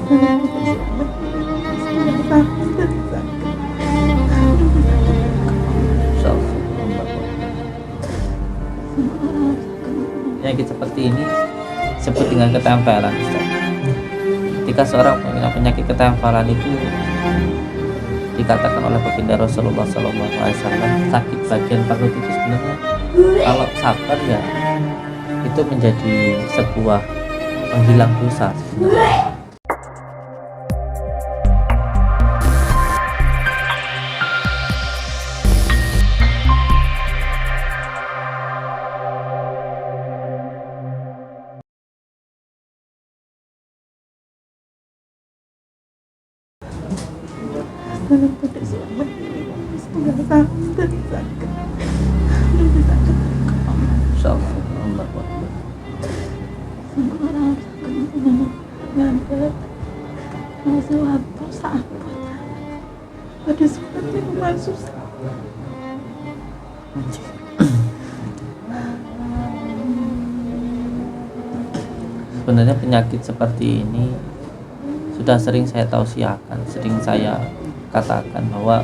Penyakit seperti ini disebut dengan ketempelan, Ustaz. Ketika seorang punya penyakit ketempelan itu dikatakan oleh baginda Rasulullah SAW, sakit bagian perut itu sebenarnya kalau sabar ya itu menjadi sebuah penghilang dosa sebenarnya. Insyaallah. Sebenarnya penyakit seperti ini sudah sering saya tausiahkan, sering saya katakan bahwa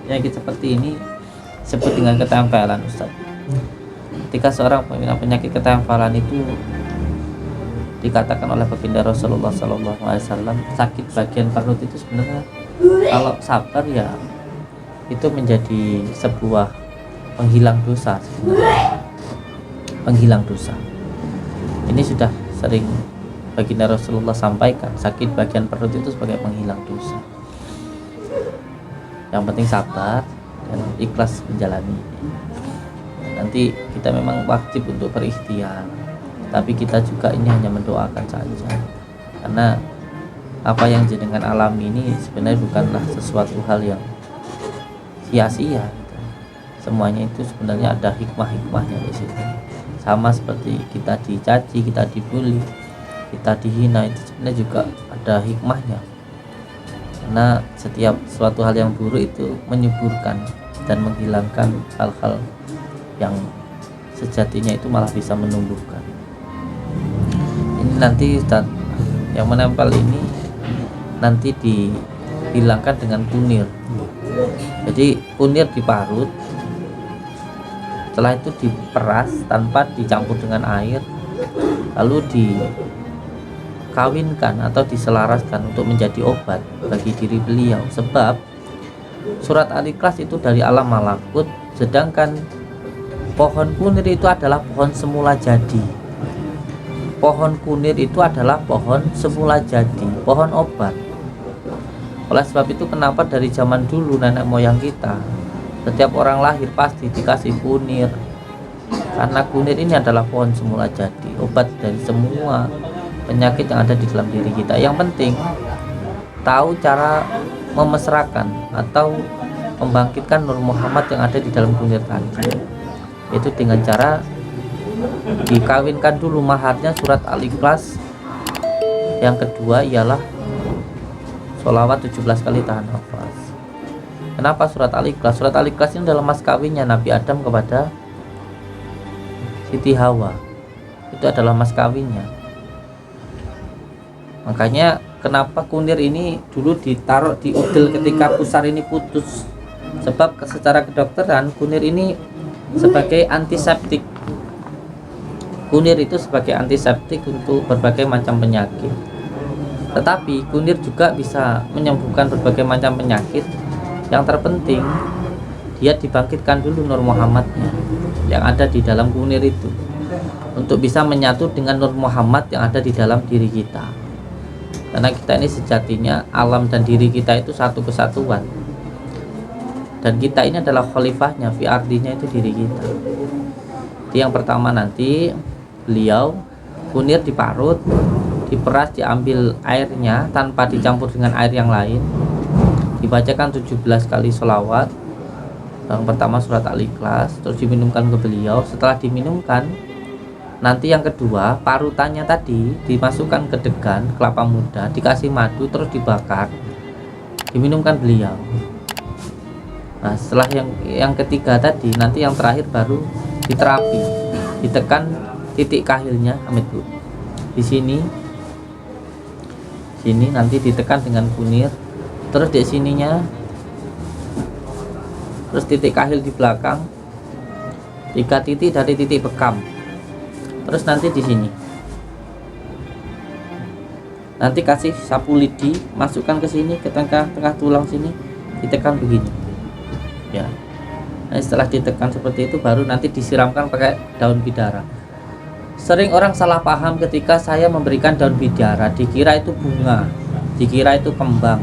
penyakit seperti ini disebut dengan ketempelan, Ustaz. Ketika seorang punya penyakit ketempelan itu dikatakan oleh baginda Rasulullah SAW, sakit bagian perut itu sebenarnya kalau sabar ya itu menjadi sebuah penghilang dosa sebenarnya. Penghilang dosa ini sudah sering baginda Rasulullah sampaikan, sakit bagian perut itu sebagai penghilang dosa. Yang penting sabar dan ikhlas menjalani. Nanti kita memang wajib untuk berikhtiar, tapi kita juga ini hanya mendoakan saja, karena apa yang jenengan alami ini sebenarnya bukanlah sesuatu hal yang sia-sia gitu. Semuanya itu sebenarnya ada hikmah-hikmahnya di situ. Sama seperti kita dicaci, kita dibully, kita dihina, itu sebenarnya juga ada hikmahnya, karena setiap suatu hal yang buruk itu menyuburkan dan menghilangkan hal-hal yang sejatinya itu malah bisa menumbuhkan. Ini nanti Ustaz, yang menempel ini nanti dihilangkan dengan kunir. Jadi kunir diparut, setelah itu diperas tanpa dicampur dengan air, lalu dikawinkan atau diselaraskan untuk menjadi obat bagi diri beliau. Sebab surat Al-Ikhlas itu dari alam malakut, sedangkan pohon kunir itu adalah pohon semula jadi. Pohon kunir itu adalah pohon semula jadi, pohon obat. Oleh sebab itu kenapa dari zaman dulu nenek moyang kita setiap orang lahir pasti dikasih kunir, karena kunir ini adalah pohon semula jadi, obat dari semua penyakit yang ada di dalam diri kita. Yang penting tahu cara memesrakan atau membangkitkan Nur Muhammad yang ada di dalam kunir tadi, yaitu dengan cara dikawinkan dulu. Maharnya surat Al-Ikhlas. Yang kedua ialah sholawat 17 kali tahan nafas. Kenapa surat Al-Ikhlas? Surat Al-Ikhlas ini adalah mas kawinnya Nabi Adam kepada Siti Hawa. Itu adalah mas kawinnya. Makanya kenapa kunir ini dulu ditaruh di udel ketika pusar ini putus. Sebab secara kedokteran kunir ini sebagai antiseptik. Kunir itu sebagai antiseptik untuk berbagai macam penyakit. Tetapi kunir juga bisa menyembuhkan berbagai macam penyakit. Yang terpenting dia dibangkitkan dulu Nur Muhammadnya yang ada di dalam kunir itu, untuk bisa menyatu dengan Nur Muhammad yang ada di dalam diri kita. Karena kita ini sejatinya alam dan diri kita itu satu kesatuan, dan kita ini adalah khalifahnya, fi ardinya itu diri kita. Jadi yang pertama nanti beliau kunir diparut, diperas, diambil airnya tanpa dicampur dengan air yang lain, dibacakan 17 kali sholawat. Yang pertama surat Al-Ikhlas, terus diminumkan ke beliau. Setelah diminumkan, nanti yang kedua parutannya tadi dimasukkan ke degan kelapa muda, dikasih madu, terus dibakar, diminumkan beliau. Nah setelah yang ketiga tadi, nanti yang terakhir baru diterapi, ditekan titik kahilnya, amit Bu, di sini Sini nanti ditekan dengan kunir, terus di sininya, terus titik kahil di belakang, 3 titik dari titik bekam, terus nanti di sini nanti kasih sapu lidi, masukkan ke sini, ke tengah-tengah tulang sini, ditekan begini ya. Nah, setelah ditekan seperti itu baru nanti disiramkan pakai daun bidara. Sering orang salah paham ketika saya memberikan daun bidara, dikira itu bunga, dikira itu kembang.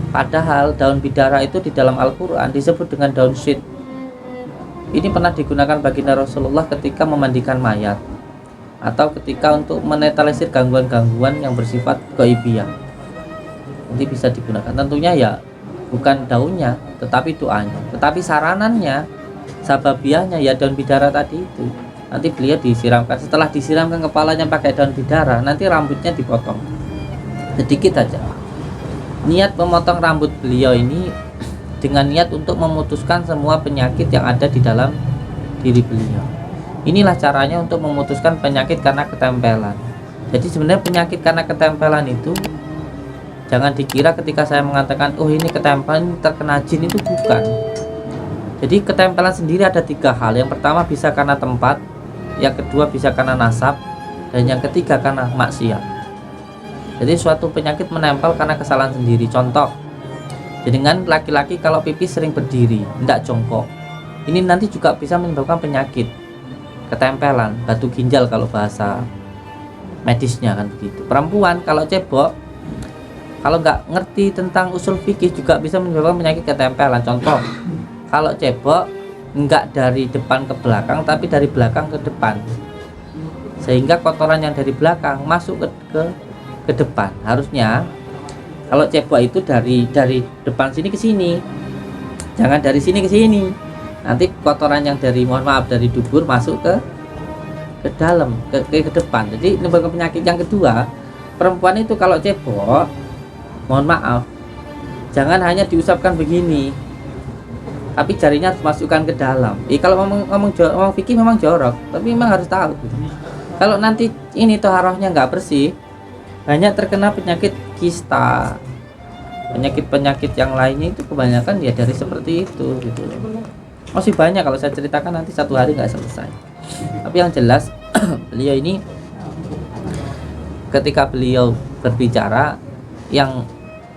Padahal daun bidara itu di dalam Al-Quran disebut dengan daun syit. Ini pernah digunakan baginda Rasulullah ketika memandikan mayat, atau ketika untuk menetralisir gangguan-gangguan yang bersifat ghaibiyah. Nanti bisa digunakan. Tentunya ya bukan daunnya, tetapi doanya. Tetapi saranannya, sababiahnya ya daun bidara tadi itu. Nanti beliau disiramkan, setelah disiramkan kepalanya pakai daun bidara, nanti rambutnya dipotong sedikit aja. Niat memotong rambut beliau ini dengan niat untuk memutuskan semua penyakit yang ada di dalam diri beliau. Inilah caranya untuk memutuskan penyakit karena ketempelan. Jadi sebenarnya penyakit karena ketempelan itu jangan dikira ketika saya mengatakan oh ini ketempelan terkena jin, itu bukan. Jadi ketempelan sendiri ada 3 hal. Yang pertama bisa karena tempat, yang kedua bisa karena nasab, dan yang ketiga karena maksiat. Jadi suatu penyakit menempel karena kesalahan sendiri. Contoh, dengan laki-laki kalau pipis sering berdiri, tidak jongkok, ini nanti juga bisa menyebabkan penyakit ketempelan, batu ginjal kalau bahasa medisnya kan begitu. Perempuan kalau cebok, kalau nggak ngerti tentang usul fikih juga bisa menyebabkan penyakit ketempelan. Contoh, kalau cebok nggak dari depan ke belakang tapi dari belakang ke depan, sehingga kotoran yang dari belakang masuk ke depan. Harusnya kalau cebok itu dari depan sini ke sini, jangan dari sini ke sini. Nanti kotoran yang dari dari dubur masuk ke dalam, ke depan. Jadi menyebabkan penyakit. Yang kedua, perempuan itu kalau cebok, mohon maaf, jangan hanya diusapkan begini, tapi jarinya harus masukkan ke dalam. Kalau ngomong fikih memang jorok, tapi memang harus tahu gitu. Kalau nanti ini toharohnya nggak bersih, banyak terkena penyakit kista, penyakit yang lainnya itu kebanyakan ya dari seperti itu gitu. Masih banyak kalau saya ceritakan nanti 1 hari nggak selesai. Tapi yang jelas beliau ini ketika beliau berbicara, yang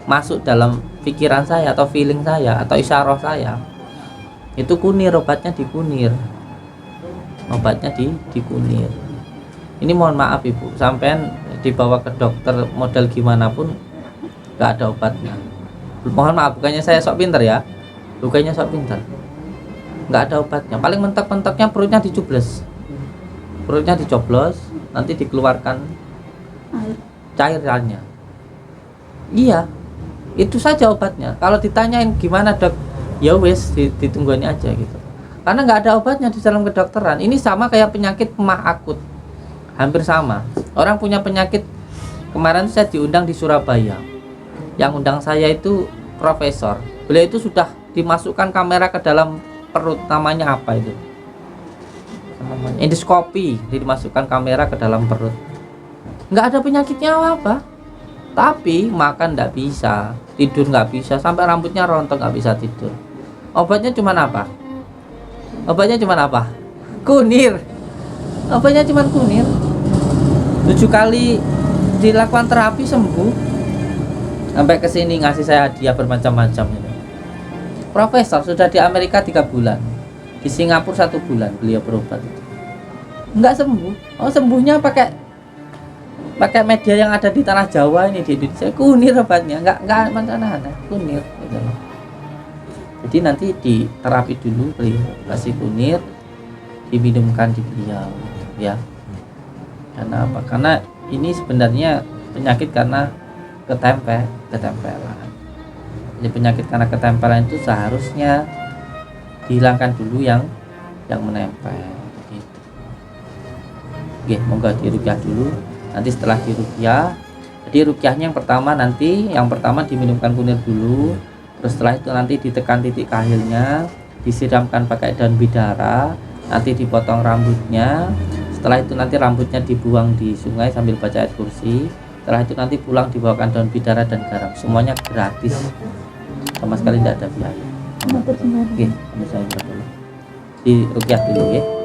masuk dalam pikiran saya atau feeling saya atau isyarah saya itu kunir, obatnya di kunir, di kunir. Ini mohon maaf ibu, sampean dibawa ke dokter model gimana pun nggak ada obatnya. Mohon maaf, bukannya saya sok pinter ya, bukannya sok pinter, nggak ada obatnya. Paling mentok-mentoknya perutnya dicoblos, nanti dikeluarkan cairannya. Iya, itu saja obatnya. Kalau ditanyain gimana dok, ya wes ditungguin aja gitu, karena nggak ada obatnya di dalam kedokteran. Ini sama kayak penyakit emah akut, hampir sama. Orang punya penyakit, kemarin saya diundang di Surabaya, yang undang saya itu profesor, beliau itu sudah dimasukkan kamera ke dalam perut, namanya apa itu, endoskopi, dimasukkan kamera ke dalam perut, nggak ada penyakitnya apa, tapi makan nggak bisa, tidur nggak bisa, sampai rambutnya rontok, nggak bisa tidur. Obatnya cuma apa? Kunir. Obatnya cuma kunir. 7 kali dilakukan terapi sembuh. Sampai kesini ngasih saya hadiah bermacam-macam ini. Profesor sudah di Amerika 3 bulan, di Singapura 1 bulan beliau berobat itu. Nggak sembuh. Oh, sembuhnya pakai media yang ada di tanah Jawa ini, di Indonesia. Kunir obatnya, nggak macam-macam, kunir gitu. Jadi nanti di terapi dulu, beliau kasih kunir, diminumkan di beliau ya. Karena apa? Karena ini sebenarnya penyakit karena ketempelan. Jadi penyakit karena ketempelan itu seharusnya dihilangkan dulu yang menempel gitu. Oke, moga diruqyah dulu. Nanti setelah diruqyah, jadi ruqyahnya yang pertama diminumkan kunir dulu. Terus setelah itu nanti ditekan titik kahilnya, disiramkan pakai daun bidara, nanti dipotong rambutnya. Setelah itu nanti rambutnya dibuang di sungai sambil baca ayat kursi. Setelah itu nanti pulang dibawakan daun bidara dan garam, semuanya gratis, sama sekali tidak ada biaya. Oke, kami saya di rukyah dulu ya.